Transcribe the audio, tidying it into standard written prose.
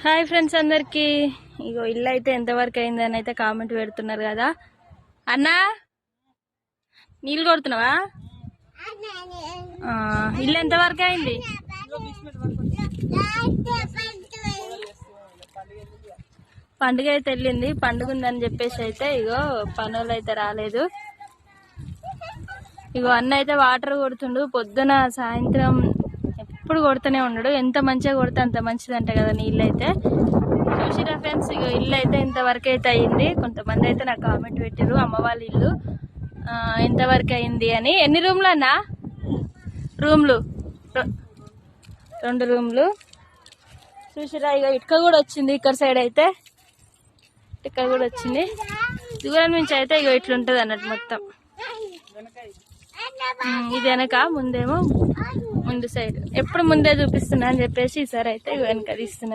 Hi friends అందరికి. ఇగో ఇల్లు అయితే ఎంతవరకు అయిందని అయితే కామెంట్ పెడుతున్నారు కదా. అన్నా నీళ్ళు కొడుతున్నావా? ఇల్లు ఎంతవరకు అయింది? పండుగ అయితే వెళ్ళింది. పండుగ ఉందని చెప్పేసి అయితే ఇగో పనులు అయితే రాలేదు. ఇగో అన్న అయితే వాటర్ కొడుతుండు. పొద్దున సాయంత్రం ఎప్పుడు కొడుతూనే ఉన్నాడు. ఎంత మంచిగా కొడితే అంత మంచిదంట కదా నీళ్ళు అయితే. చూసిరా ఫ్రెండ్స్, ఇగో ఇల్లు అయితే ఇంతవరకు అయితే అయింది. కొంతమంది అయితే నాకు కామెంట్ పెట్టారు అమ్మ వాళ్ళ ఇల్లు ఎంతవరకు అయింది అని. ఎన్ని రూమ్లు అన్నా? రూమ్లు 2 రూమ్లు. చూసిరా ఇక ఇటుక కూడా వచ్చింది. ఇక్కడ సైడ్ అయితే ఇటుక కూడా వచ్చింది. దూరం నుంచి అయితే ఇక ఇట్లుంటది అన్నట్టు మొత్తం. ఇది వెనక, ముందేమో ముందు సైడ్. ఎప్పుడు ముందే చూపిస్తున్నా అని చెప్పేసి ఈసారి అయితే వెనక తీస్తున్నా.